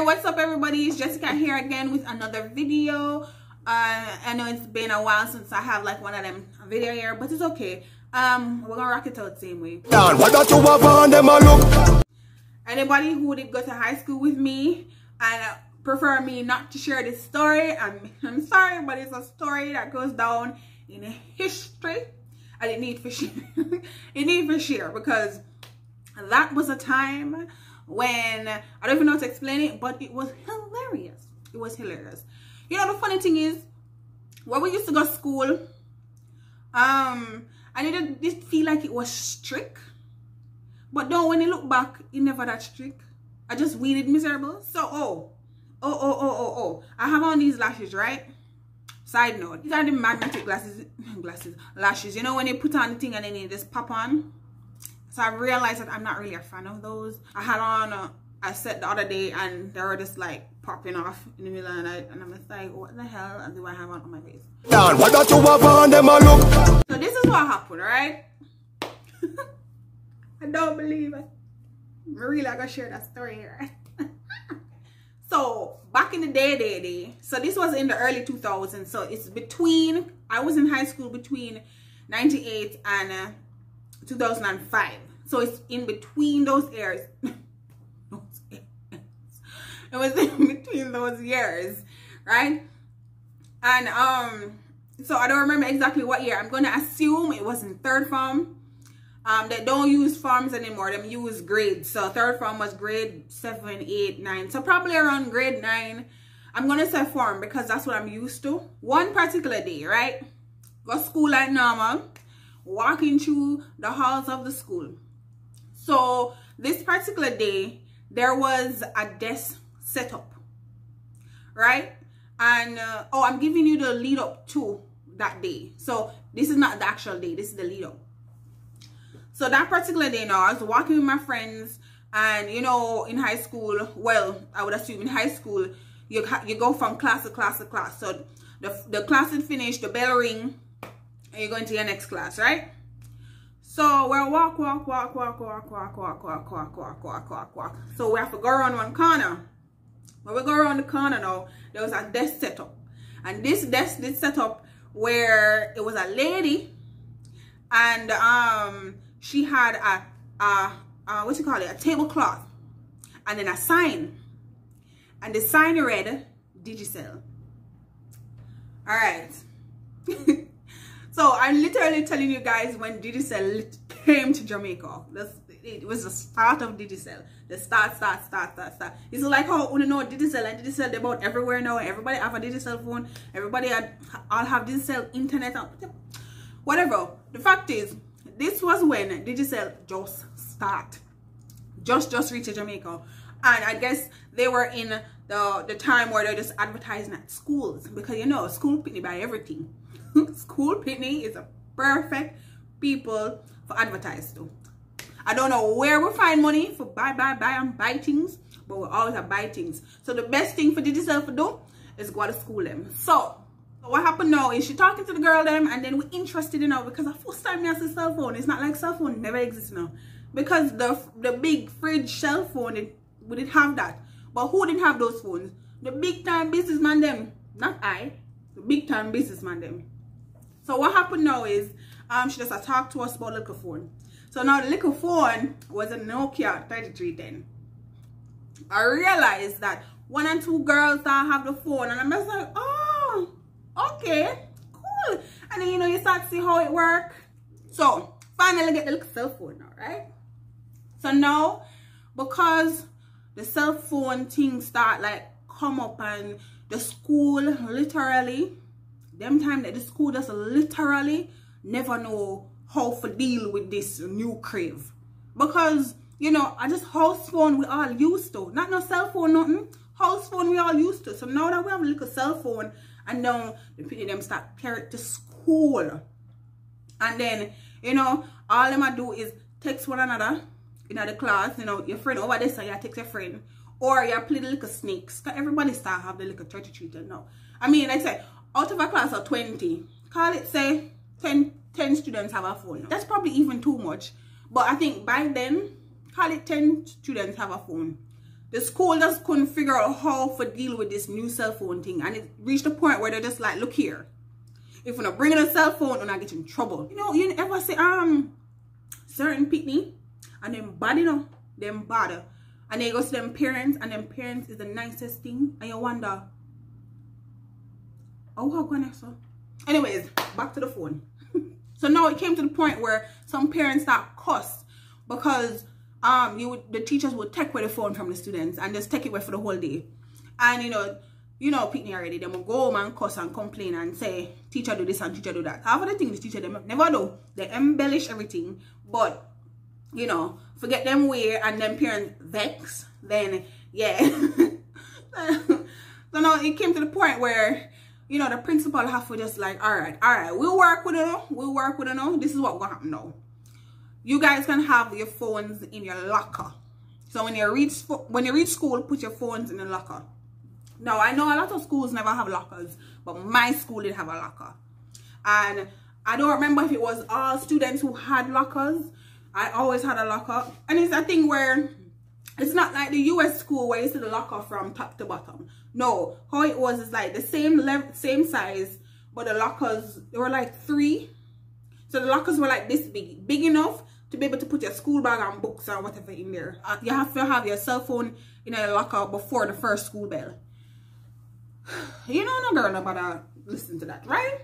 What's up everybody? It's Jessie Katt here again with another video. I know it's been a while since I have like one of them video here, but it's okay. We're gonna rock it out the same way. Anybody who did go to high school with me and prefer me not to share this story, I'm sorry, but it's a story that goes down in history and it needs for share. It needs for share because that was a time when I don't even know how to explain it, but it was hilarious. It was hilarious. You know, the funny thing is, when we used to go to school, I didn't feel like it was strict, but though when you look back, it never that strict. I just weeded miserable. So I have on these lashes, right? Side note, these are the magnetic lashes. You know when you put on the thing and then you just pop on. So I realized that I'm not really a fan of those. I had on a set the other day and they were just like popping off in the middle of the night, and I'm just like, what the hell do I have on my face? So this is what happened, right? I don't believe it. I'm really gonna share that story here. So back in the day, so this was in the early 2000s. So it's between, I was in high school between 98 and 2005. So it's in between those years. It was in between those years, right? And so I don't remember exactly what year. I'm gonna assume it was in third form. They don't use forms anymore, they use grades. So third form was grade 7, 8, 9. So probably around grade 9. I'm gonna say form because that's what I'm used to. One particular day, right? Go school like normal, walking through the halls of the school. So this particular day, there was a desk set up, right? And I'm giving you the lead up to that day. So this is not the actual day, this is the lead up. So that particular day now, I was walking with my friends, and you know, in high school, well, I would assume in high school, you go from class to class to class. So the class is finished, the bell ring, and you're going to your next class, right? So we're walk. So we have to go around one corner. When we go around the corner now, there was a desk set up. And this desk did set up where it was a lady, and she had what you call it, a tablecloth, and then a sign. And the sign read Digicel. Alright. So I'm literally telling you guys when Digicel came to Jamaica. It was the start of Digicel. The start. It's like how you know Digicel and Digicel, they're about everywhere now. Everybody have a Digicel phone. Everybody all have Digicel internet. Whatever. The fact is, this was when Digicel just start. Just reached Jamaica. And I guess they were in the time where they're just advertising at schools. Because you know, school pitney buy everything. School pitney is a perfect people for advertise to. I don't know where we find money for buy things, but we always have buy things. So the best thing for Digicel to do is go to school them. So what happened now is she talking to the girl them, and then we're interested in her because the first time I see cell phone, it's not like cell phone never exists now. Because the big fridge cell phone, we didn't have that. But who didn't have those phones? The big time businessman them. Not I. The big time businessman them. So what happened now is she just talked to us about little phone. So now the little phone was a Nokia 3310. I realized that one and two girls that have the phone, and I'm just like, oh, okay, cool. And then you know you start to see how it works. So finally get the little cell phone now, right? So now because the cell phone thing start like come up, and the school literally, them time that the school just literally never know how to deal with this new crave. Because you know, I just house phone we all used to, not no cell phone nothing, house phone we all used to. So now that we have a little cell phone, and now the people them start carry it to school, and then you know all them I do is text one another in the class. You know, your friend over there, so you text your friend, or you play the little snakes. Cause everybody start have the little 33 now. I mean, like I say, out of a class of 20, call it say 10 students have a phone. That's probably even too much, but I think by then, call it 10 students have a phone. the school just couldn't figure out how to deal with this new cell phone thing. And it reached a point where they're just like, look here. If you're not bringing a cell phone, you're not get in trouble. You know, you ever say, certain pitney, and them bad, you know, them bad. And they go to them parents, and them parents is the nicest thing. And you wonder, oh, how can I so? Anyways, back to the phone. So now it came to the point where some parents start cuss because the teachers would take away the phone from the students and just take it away for the whole day. And you know Pitney already, they will go home and cuss and complain and say teacher do this and teacher do that. Half of the things the teacher they never do. They embellish everything, but you know, forget them way and them parents vex, then yeah. So now it came to the point where, you know, the principal have to just like, all right, we'll work with it now. This is what will happen now. You guys can have your phones in your locker. So when you reach school, put your phones in the locker. Now I know a lot of schools never have lockers, but my school did have a locker. And I don't remember if it was all students who had lockers. I always had a locker. And it's a thing where it's not like the US school where you see the locker from top to bottom. No, how it was is like the same size, but the lockers, they were like 3. So the lockers were like this big enough to be able to put your school bag and books or whatever in there. You have to have your cell phone in a locker before the first school bell. You know, no girl nobody listen to that, right?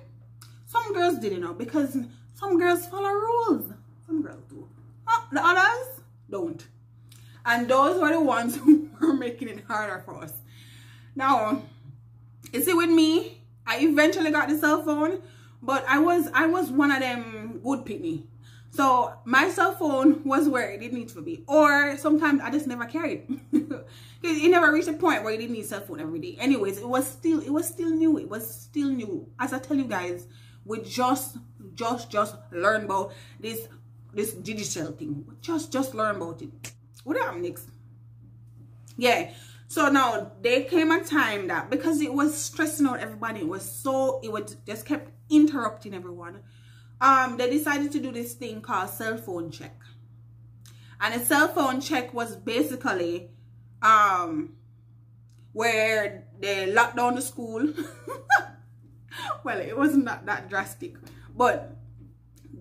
Some girls didn't know because some girls follow rules. Some girls do. The others don't. And those were the ones who were making it harder for us. Now, you see, with me, I eventually got the cell phone, but I was one of them good pitney. So my cell phone was where it didn't need to be, or sometimes I just never carried it. It never reached a point where you didn't need cell phone every day. Anyways, it was still new. It was still new. As I tell you guys, we just learn about this digital thing. Just learn about it. What happened next? Yeah. So now there came a time that because it was stressing out everybody, it just kept interrupting everyone. They decided to do this thing called cell phone check. And a cell phone check was basically where they locked down the school. Well, it wasn't that drastic, but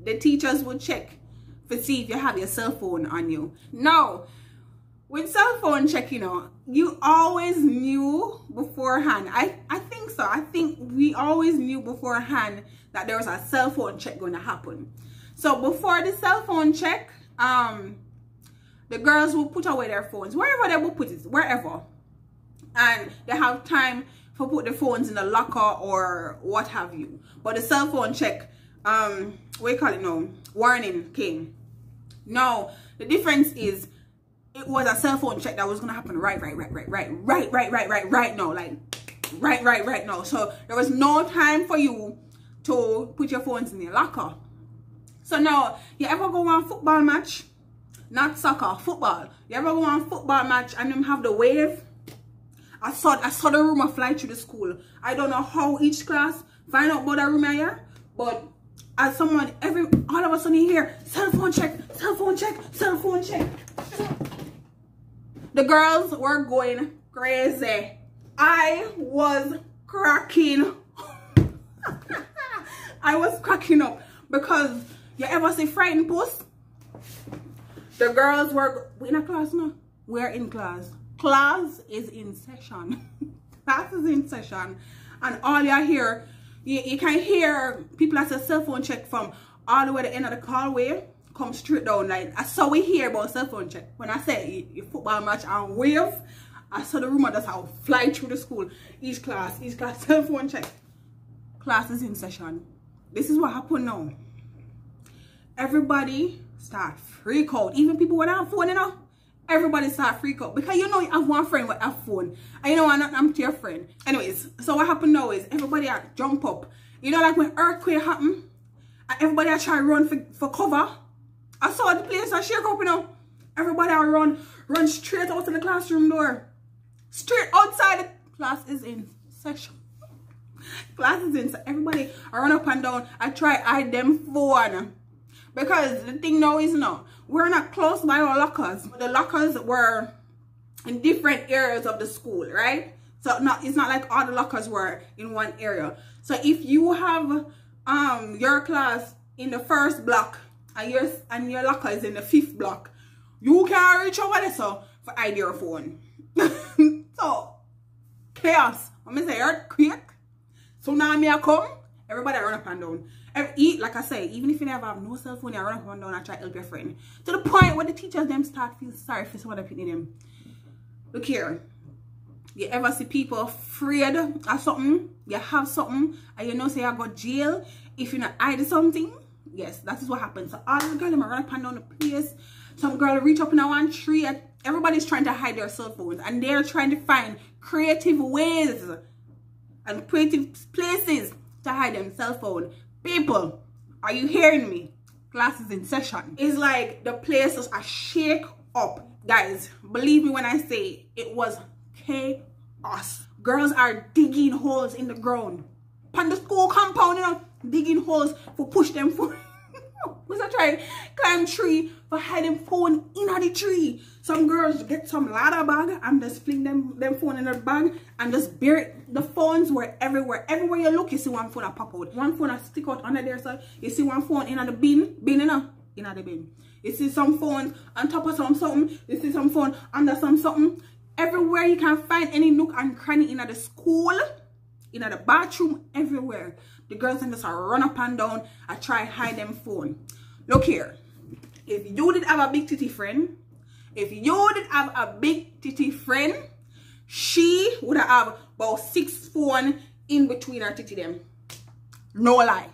the teachers would check to see if you have your cell phone on you. Now, with cell phone check, you know, you always knew beforehand. I think so. I think we always knew beforehand that there was a cell phone check going to happen. So before the cell phone check, the girls will put away their phones wherever they will put it, wherever, and they have time for put the phones in the locker or what have you. But the cell phone check, what do you call it now? Warning came. No, the difference is it was a cell phone check that was gonna happen right now, like right now. So there was no time for you to put your phones in your locker. So now, you ever go on a football match? Not soccer, football. You ever go on a football match and them have the wave? I saw the rumor fly through the school. I don't know how each class find out about that rumor here, but as someone, all of a sudden you hear cell phone check, cell phone check, cell phone check. The girls were going crazy. I was cracking. I was cracking up because you ever see frightened puss? The girls were in a class now. We're in class. Class is in session. Class is in session, and all you hear, you can hear people at a cell phone check from all the way to the end of the hallway, come straight down. Like I saw we hear about cell phone check. When I say you football match and wave, I saw the rumor that's how fly through the school. Each class cell phone check. Class is in session. This is what happened now. Everybody start freak out. Even people without a phone, you know. Everybody start freak out because you know you have one friend with a phone and you know I'm to your friend. Anyways, so what happened now is everybody jump up. You know, like when earthquake happened and everybody try to run for cover. I saw the place I shake up, you know. Everybody run straight out to the classroom door. Straight outside. The class is in session. Class is in. So everybody run up and down. I try hide them phone. Because the thing now is, we're not close by our lockers. The lockers were in different areas of the school, right? So it's not like all the lockers were in one area. So if you have your class in the first block and your locker is in the 5th block, you can reach over there so for ID your phone. So chaos. I'm gonna say earthquake. So now me I come, everybody run up and down. Like I say, even if you never have no cell phone, you run up and down and try to help your friend. To the point where the teachers them start feel sorry for someone that them. Look here. You ever see people afraid of something? You have something and you know say you go jail if you not hide something? Yes, that is what happens. So all the girls run up and down the place. Some girl reach up in one tree and everybody's trying to hide their cell phones and they're trying to find creative ways and creative places to hide them cell phone. People, are you hearing me? Class is in session. It's like the place was a shake up. Guys, believe me when I say it was chaos. Girls are digging holes in the ground. On the school compound, you know, digging holes for push them for. Was I trying climb tree for hide them phone in the tree. Some girls get some ladder bag and just fling them phone in the bag and just bury the phones were everywhere. Everywhere you look, you see one phone that pop out. One phone that stick out under there, so you see one phone in the bin, in the bin. You see some phones on top of something. You see some phone under something. Everywhere you can find any nook and cranny in the school, in the bathroom, everywhere. The girls and just run up and down and try hide them phone. Look here. If you did have a big titty friend, she would have about 6 phones in between her titty them. No lie.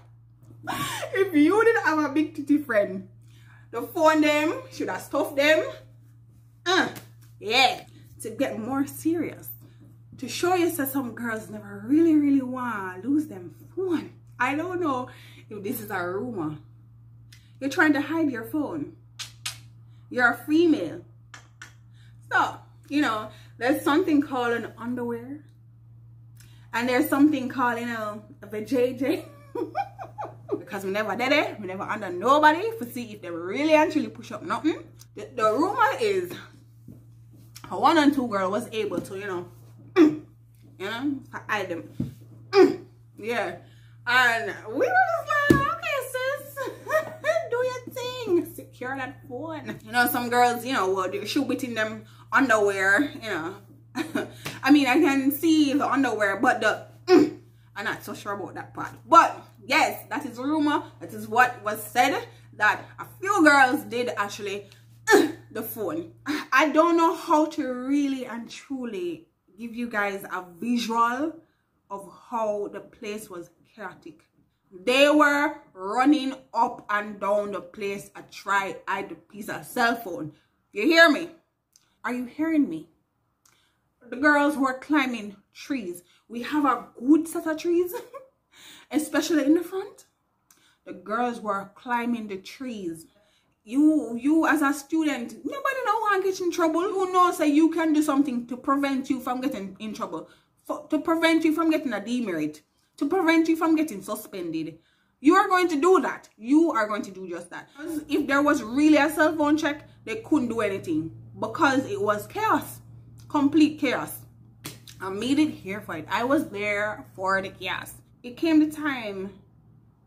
If you did have a big titty friend, the phone them should have stuffed them. Yeah. To get more serious, to show you that some girls never really want to lose them phone. I don't know if this is a rumor. You're trying to hide your phone. You're a female. So, you know, there's something called an underwear. And there's something called, you know, a vajayjay. Because we never did it. We never under nobody to see if they really actually push up nothing. The rumor is a 1 and 2 girl was able to, you know, hide them. Yeah. And we were just like, okay, sis, do your thing. Secure that phone. You know, some girls, you know, would shoot within them underwear, you know. I mean, I can see the underwear, but I'm not so sure about that part. But yes, that is rumor. That is what was said, that a few girls did actually the phone. I don't know how to really and truly give you guys a visual of how the place was chaotic. They were running up and down the place to try hide the piece of cell phone. You hear me? Are you hearing me? The girls were climbing trees. We have a good set of trees, especially in the front. The girls were climbing the trees. You as a student, nobody know want to get in trouble. Who knows that you can do something to prevent you from getting in trouble, to prevent you from getting a demerit, to prevent you from getting suspended. You are going to do that. You are going to do just that. If there was really a cell phone check, they couldn't do anything because it was chaos, complete chaos. I made it here for it. I was there for the chaos. It came the time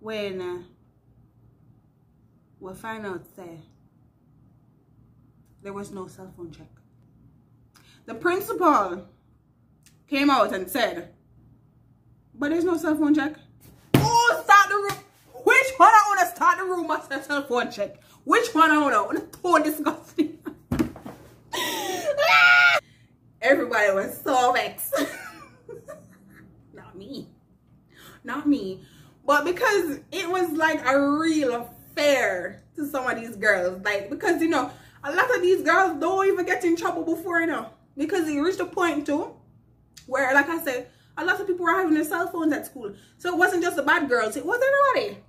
when we'll find out say there was no cell phone check. The principal came out and said, but there's no cell phone check. Oh, start the room. Which one I want to start the room after cell phone check? Which one I want to? So disgusting. Everybody was so vexed. Not me. Not me. But because it was like a real fair to some of these girls. Like, because, you know, a lot of these girls don't even get in trouble before, you know. Because it reached a point too where, like I said, a lot of people were having their cell phones at school. So it wasn't just the bad girls, it was everybody.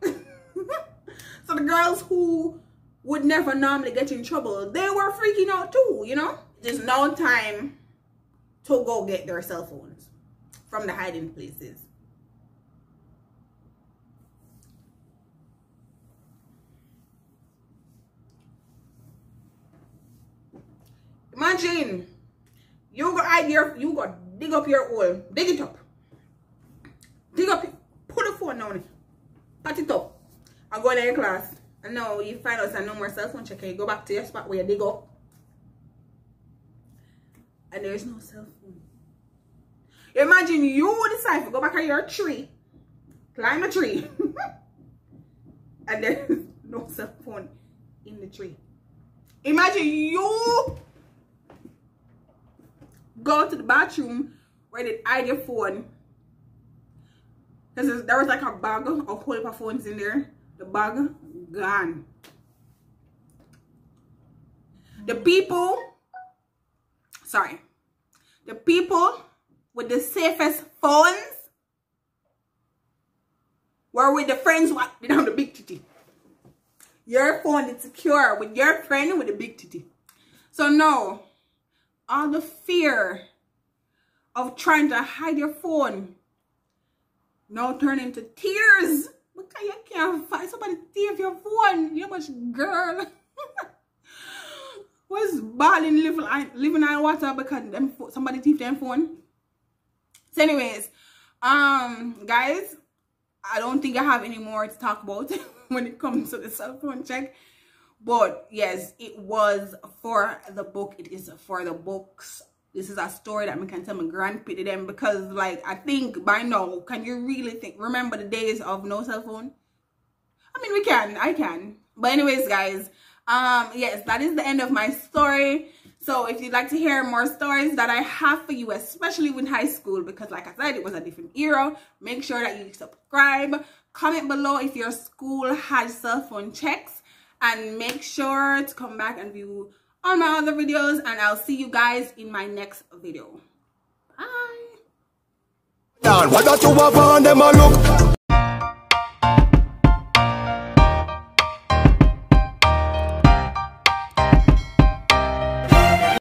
So the girls who would never normally get in trouble, they were freaking out too, you know. There's no time to go get their cell phones from the hiding places. Imagine You go hide your, you go dig up your hole. Dig it up. Dig up, put the phone down. Pat it up. And go to your class. And now you find out that no more cell phone check. You go back to your spot where you dig up. And there is no cell phone. Imagine you decide to go back to your tree. Climb a tree. And there is no cell phone in the tree. Imagine you go to the bathroom where they hide your phone. Because there was like a bag of whole heap of phones in there. The bag gone. The people with the safest phones were with the friends who didn't have the big titty. Your phone is secure with your friend with the big titty. So now, all the fear of trying to hide your phone now turn into tears because you can't find somebody to thief your phone. You much girl was balling living on water because somebody thief their phone. So anyways, guys, I don't think I have any more to talk about when it comes to the cell phone check. But yes, it was for the book. It is for the books. This is a story that I can tell my grandpa to them, because like I think by now, can you really remember the days of no cell phone? I mean, I can. But anyways, guys, yes, that is the end of my story. So if you'd like to hear more stories that I have for you, especially with high school, because like I said, it was a different era, make sure that you subscribe. Comment below if your school has cell phone checks, and make sure to come back and view all my other videos, and I'll see you guys in my next video. Bye.